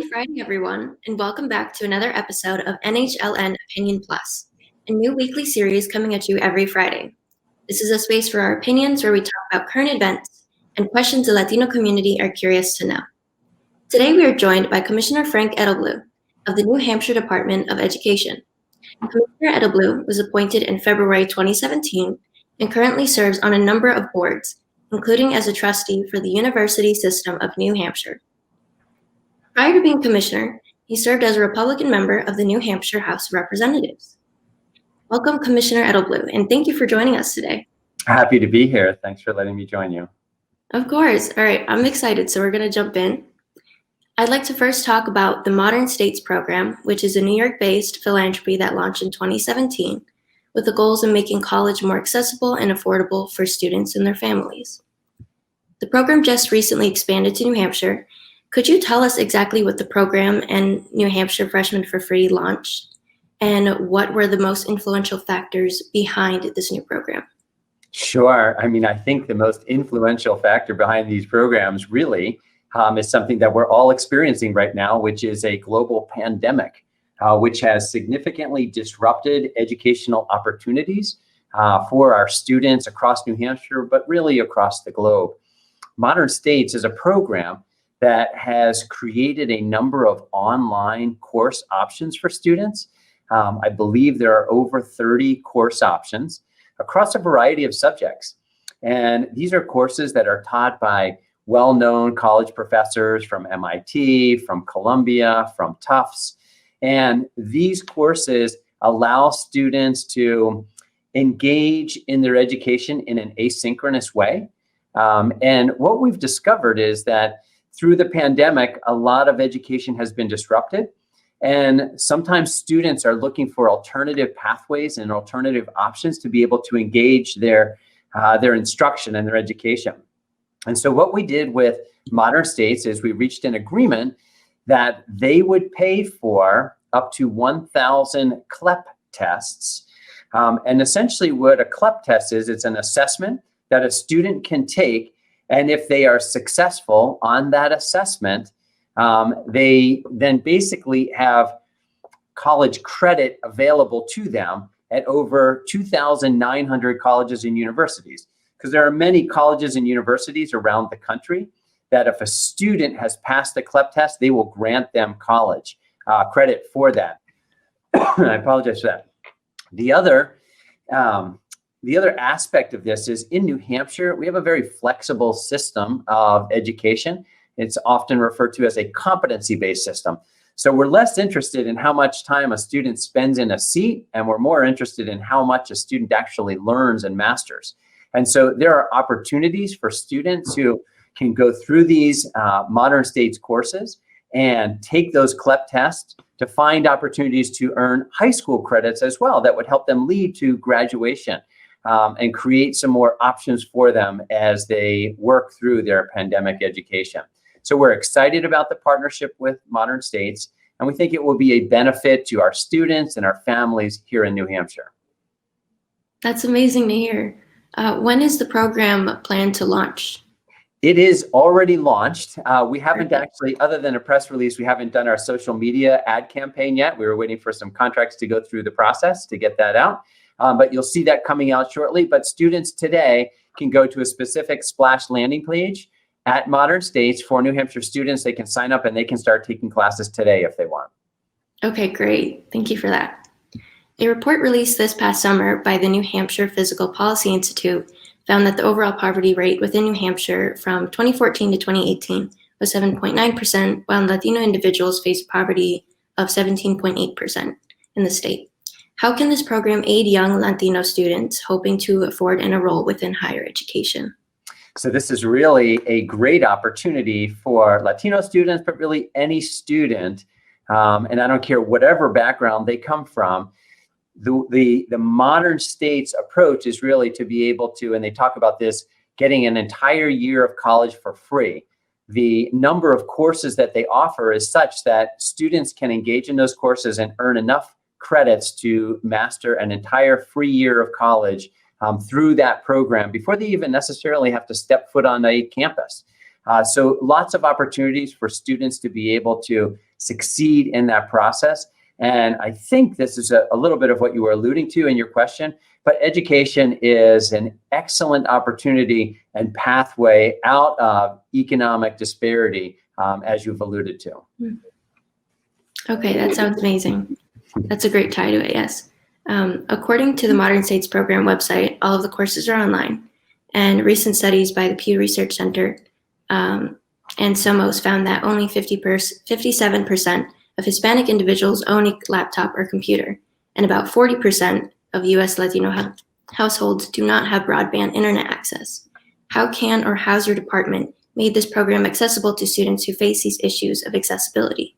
Friday, everyone, and welcome back to another episode of NHLN Opinion Plus, a new weekly series coming at you every Friday. This is a space for our opinions where we talk about current events and questions the Latino community are curious to know. Today, we are joined by Commissioner Frank Edelblut of the New Hampshire Department of Education. Commissioner Edelblut was appointed in February 2017 and currently serves on a number of boards, including as a trustee for the University System of New Hampshire. Prior to being commissioner, he served as a Republican member of the New Hampshire House of Representatives. Welcome, Commissioner Edelblut, and thank you for joining us today. Happy to be here. Thanks for letting me join you. Of course. All right, I'm excited, so we're going to jump in. I'd like to first talk about the Modern States program, which is a New York-based philanthropy that launched in 2017 with the goals of making college more accessible and affordable for students and their families. The program just recently expanded to New Hampshire. Could you tell us exactly what the program and New Hampshire Freshmen for Free launched, and what were the most influential factors behind this new program? Sure. I think the most influential factor behind these programs really is something that we're all experiencing right now, which is a global pandemic, which has significantly disrupted educational opportunities for our students across New Hampshire, but really across the globe. Modern States is a program that has created a number of online course options for students. I believe there are over 30 course options across a variety of subjects. And these are courses that are taught by well-known college professors from MIT, from Columbia, from Tufts. And these courses allow students to engage in their education in an asynchronous way. And what we've discovered is that through the pandemic, a lot of education has been disrupted, and sometimes students are looking for alternative pathways and alternative options to be able to engage their instruction and their education. And so what we did with Modern States is we reached an agreement that they would pay for up to 1,000 CLEP tests. And essentially what a CLEP test is, it's an assessment that a student can take. And if they are successful on that assessment, they then basically have college credit available to them at over 2,900 colleges and universities. Because there are many colleges and universities around the country that if a student has passed the CLEP test, they will grant them college credit for that. I apologize for that. The other aspect of this is in New Hampshire, we have a very flexible system of education. It's often referred to as a competency-based system. So we're less interested in how much time a student spends in a seat, and we're more interested in how much a student actually learns and masters. And so there are opportunities for students who can go through these Modern States courses and take those CLEP tests to find opportunities to earn high school credits as well that would help them lead to graduation. And create some more options for them as they work through their pandemic education. So we're excited about the partnership with Modern States, and we think it will be a benefit to our students and our families here in New Hampshire. That's amazing to hear. When is the program planned to launch? It is already launched. We haven't actually, other than a press release, we haven't done our social media ad campaign yet. We were waiting for some contracts to go through the process to get that out. But you'll see that coming out shortly. But students today can go to a specific Splash landing page at Modern States for New Hampshire students. They can sign up and they can start taking classes today if they want. Okay, great. Thank you for that. A report released this past summer by the New Hampshire Physical Policy Institute found that the overall poverty rate within New Hampshire from 2014 to 2018 was 7.9%, while Latino individuals faced poverty of 17.8% in the state. How can this program aid young Latino students hoping to afford and enroll within higher education? So this is really a great opportunity for Latino students, but really any student, and I don't care whatever background they come from. The Modern States approach is really to be able to, and they talk about this, getting an entire year of college for free. The number of courses that they offer is such that students can engage in those courses and earn enough credits to master an entire free year of college through that program before they even necessarily have to step foot on a campus. So lots of opportunities for students to be able to succeed in that process. And I think this is a little bit of what you were alluding to in your question, but education is an excellent opportunity and pathway out of economic disparity, as you've alluded to. Okay, that sounds amazing. That's a great tie to it, yes. According to the Modern States Program website, all of the courses are online, and recent studies by the Pew Research Center and SOMOS found that only 57% of Hispanic individuals own a laptop or computer, and about 40% of U.S. Latino households do not have broadband internet access. How can or has your department made this program accessible to students who face these issues of accessibility?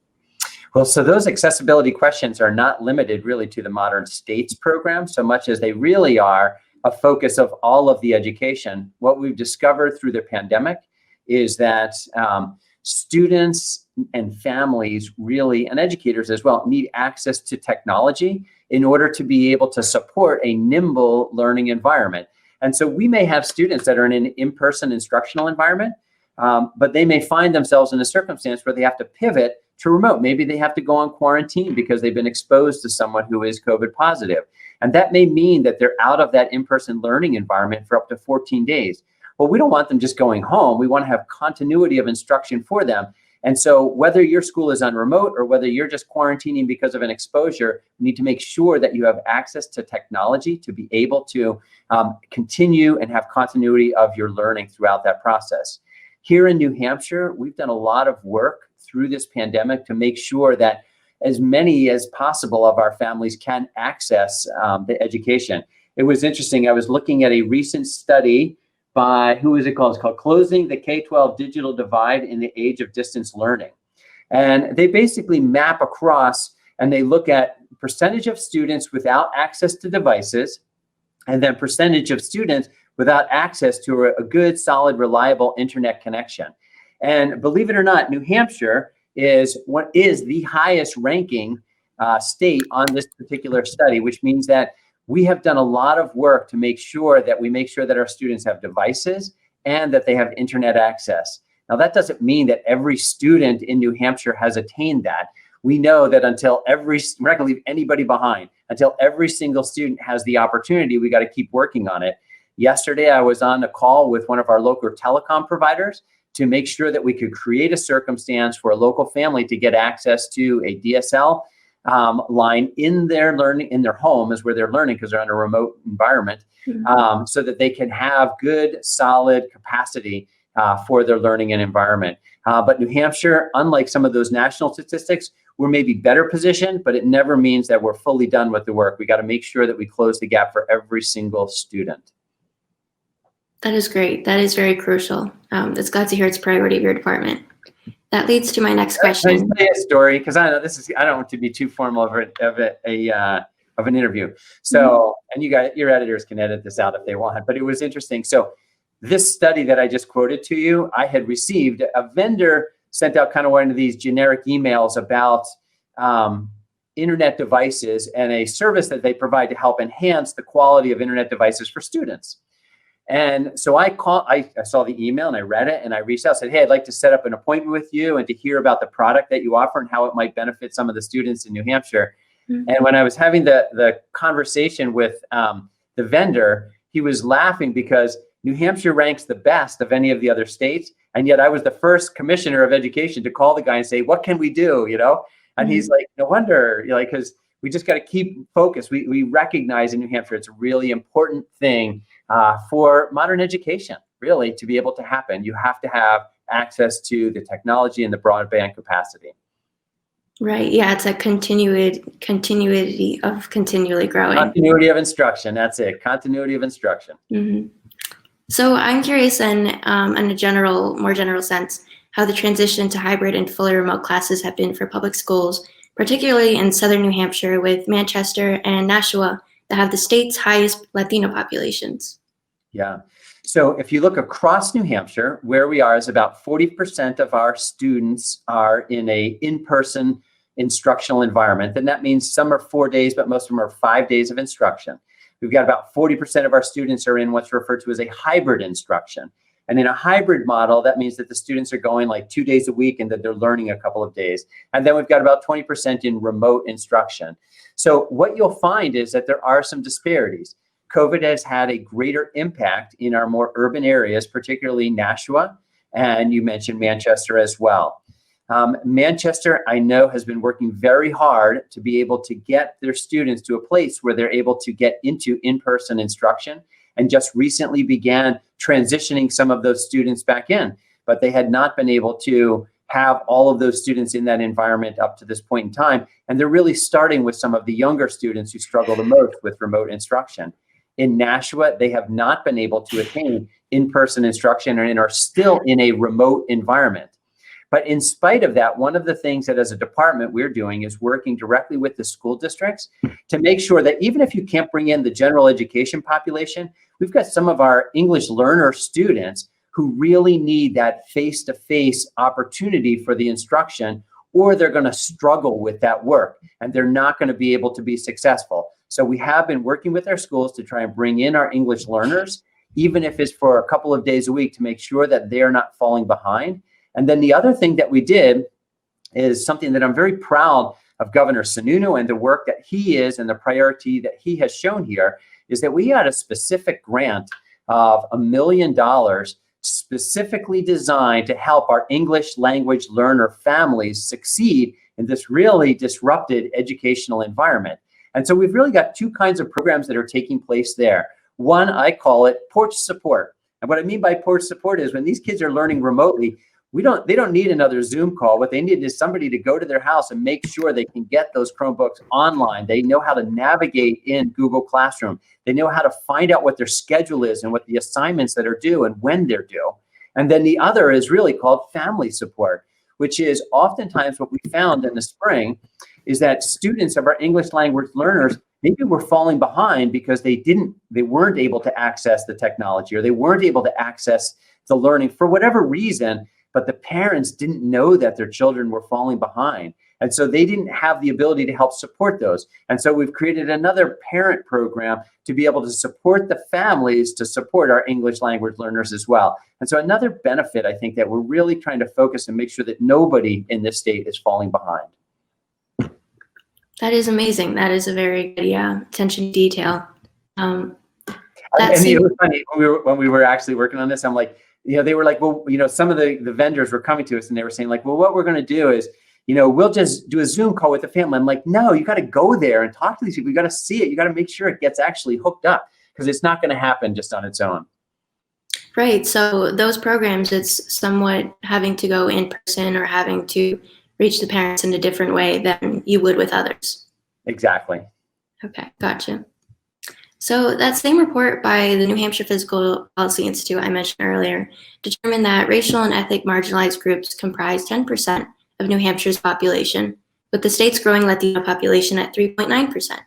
Well, so those accessibility questions are not limited really to the Modern States program so much as they really are a focus of all of the education. What we've discovered through the pandemic is that students and families really, and educators as well, need access to technology in order to be able to support a nimble learning environment. And so we may have students that are in an in-person instructional environment, but they may find themselves in a circumstance where they have to pivot to remote. Maybe they have to go on quarantine because they've been exposed to someone who is COVID positive. And that may mean that they're out of that in-person learning environment for up to 14 days. Well, we don't want them just going home. We want to have continuity of instruction for them. And so whether your school is on remote or whether you're just quarantining because of an exposure, you need to make sure that you have access to technology to be able to continue and have continuity of your learning throughout that process. Here in New Hampshire, we've done a lot of work through this pandemic to make sure that as many as possible of our families can access the education. It was interesting. I was looking at a recent study by, who is it called? It's called Closing the K-12 Digital Divide in the Age of Distance Learning. And they basically map across and they look at percentage of students without access to devices and then percentage of students without access to a good, solid, reliable internet connection. And believe it or not, New Hampshire is what is the highest ranking state on this particular study, which means that we have done a lot of work to make sure that our students have devices and that they have internet access. Now, that doesn't mean that every student in New Hampshire has attained that. We know that we're not gonna leave anybody behind. Until every single student has the opportunity, we gotta keep working on it. Yesterday, I was on a call with one of our local telecom providers to make sure that we could create a circumstance for a local family to get access to a DSL line in their home is where they're learning because they're in a remote environment, so that they can have good, solid capacity for their learning and environment. But New Hampshire, unlike some of those national statistics, we're maybe better positioned, but it never means that we're fully done with the work. We got to make sure that we close the gap for every single student. That is great. That is very crucial. It's glad to hear it's a priority of your department. That leads to my next question. Can I tell you a story? Because I know I don't want to be too formal of an interview. So, and your editors can edit this out if they want, but it was interesting. So this study that I just quoted to you, I had received, a vendor sent out kind of one of these generic emails about internet devices and a service that they provide to help enhance the quality of internet devices for students. And so I saw the email and I read it and I reached out, said, hey, I'd like to set up an appointment with you and to hear about the product that you offer and how it might benefit some of the students in New Hampshire. And when I was having the conversation with the vendor, he was laughing because New Hampshire ranks the best of any of the other states. And yet I was the first commissioner of education to call the guy and say, what can we do? And he's like, no wonder, because we just got to keep focused. We recognize in New Hampshire, it's a really important thing for modern education, really, to be able to happen. You have to have access to the technology and the broadband capacity. Right. Yeah, it's a continuity of continually growing. Continuity of instruction. That's it. Continuity of instruction. So I'm curious in a more general sense, how the transition to hybrid and fully remote classes have been for public schools, particularly in southern New Hampshire with Manchester and Nashua that have the state's highest Latino populations. Yeah. So if you look across New Hampshire, where we are is about 40% of our students are in a in-person instructional environment. And that means some are 4 days, but most of them are 5 days of instruction. We've got about 40% of our students are in what's referred to as a hybrid instruction. And in a hybrid model, that means that the students are going like 2 days a week and that they're learning a couple of days. And then we've got about 20% in remote instruction. So what you'll find is that there are some disparities. COVID has had a greater impact in our more urban areas, particularly Nashua, and you mentioned Manchester as well. Manchester, I know, has been working very hard to be able to get their students to a place where they're able to get into in-person instruction, and just recently began transitioning some of those students back in. But they had not been able to have all of those students in that environment up to this point in time. And they're really starting with some of the younger students who struggle the most with remote instruction. In Nashua, they have not been able to attain in-person instruction and are still in a remote environment. But in spite of that, one of the things that as a department we're doing is working directly with the school districts to make sure that even if you can't bring in the general education population, we've got some of our English learner students who really need that face-to-face opportunity for the instruction, or they're going to struggle with that work and they're not going to be able to be successful. So we have been working with our schools to try and bring in our English learners, even if it's for a couple of days a week, to make sure that they are not falling behind. And then the other thing that we did is something that I'm very proud of Governor Sununu and the work that he is and the priority that he has shown here, is that we had a specific grant of $1 million specifically designed to help our English language learner families succeed in this really disrupted educational environment. And so we've really got two kinds of programs that are taking place there. One, I call it porch support. And what I mean by porch support is when these kids are learning remotely, they don't need another Zoom call. What they need is somebody to go to their house and make sure they can get those Chromebooks online. They know how to navigate in Google Classroom. They know how to find out what their schedule is and what the assignments that are due and when they're due. And then the other is really called family support, which is oftentimes what we found in the spring is that students of our English language learners maybe were falling behind because they weren't able to access the technology, or they weren't able to access the learning for whatever reason, but the parents didn't know that their children were falling behind. And so they didn't have the ability to help support those. And so we've created another parent program to be able to support the families to support our English language learners as well. And so another benefit, I think, that we're really trying to focus and make sure that nobody in this state is falling behind. That is amazing. That is a very good, attention to detail. And it was funny when we were actually working on this. I'm like, they were like, well, some of the vendors were coming to us and they were saying like, well, what we're going to do is, we'll just do a Zoom call with the family. I'm like, no, you got to go there and talk to these people. You got to see it. You got to make sure it gets actually hooked up, because it's not going to happen just on its own. Right. So those programs, it's somewhat having to go in person or having to reach the parents in a different way than you would with others. Exactly. Okay, gotcha. So that same report by the New Hampshire Physical Policy Institute I mentioned earlier determined that racial and ethnic marginalized groups comprise 10% of New Hampshire's population, with the state's growing Latino population at 3.9%.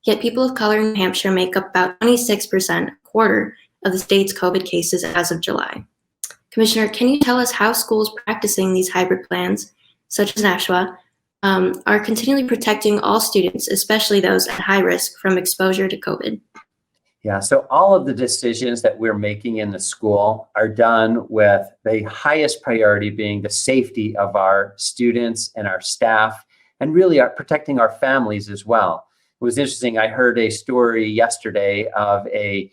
Yet people of color in New Hampshire make up about 26%, a quarter of the state's COVID cases as of July. Commissioner, can you tell us how schools practicing these hybrid plans, such as Nashua, are continually protecting all students, especially those at high risk from exposure to COVID? Yeah, so all of the decisions that we're making in the school are done with the highest priority being the safety of our students and our staff, and really protecting our families as well. It was interesting, I heard a story yesterday of a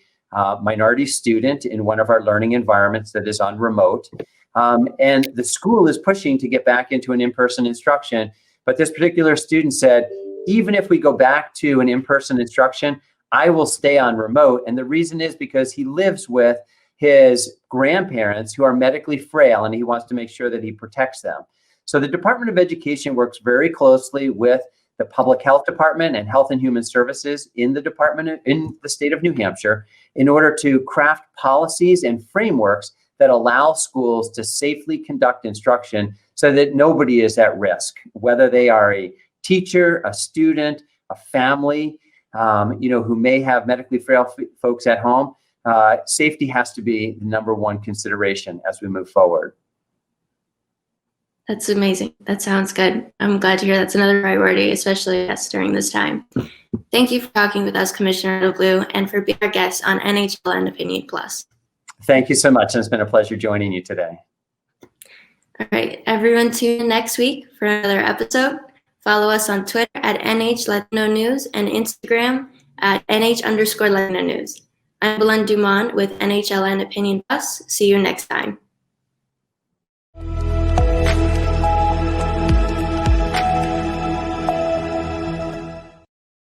minority student in one of our learning environments that is on remote, and the school is pushing to get back into an in-person instruction. But this particular student said, even if we go back to an in-person instruction, I will stay on remote. And the reason is because he lives with his grandparents who are medically frail, and he wants to make sure that he protects them. So the Department of Education works very closely with the Public Health Department and Health and Human Services in the state of New Hampshire in order to craft policies and frameworks that allow schools to safely conduct instruction so that nobody is at risk, whether they are a teacher, a student, a family, who may have medically frail folks at home. Safety has to be the number one consideration as we move forward. That's amazing. That sounds good. I'm glad to hear that's another priority, especially during this time. Thank you for talking with us, Commissioner Edelblut, and for being our guest on NHLN Opinion Plus. Thank you so much. And it's been a pleasure joining you today. All right, everyone, tune in next week for another episode. Follow us on Twitter at NH Latino News and Instagram at NH_Latino News. I'm Belen Dumont with NHLN Opinion Plus. See you next time.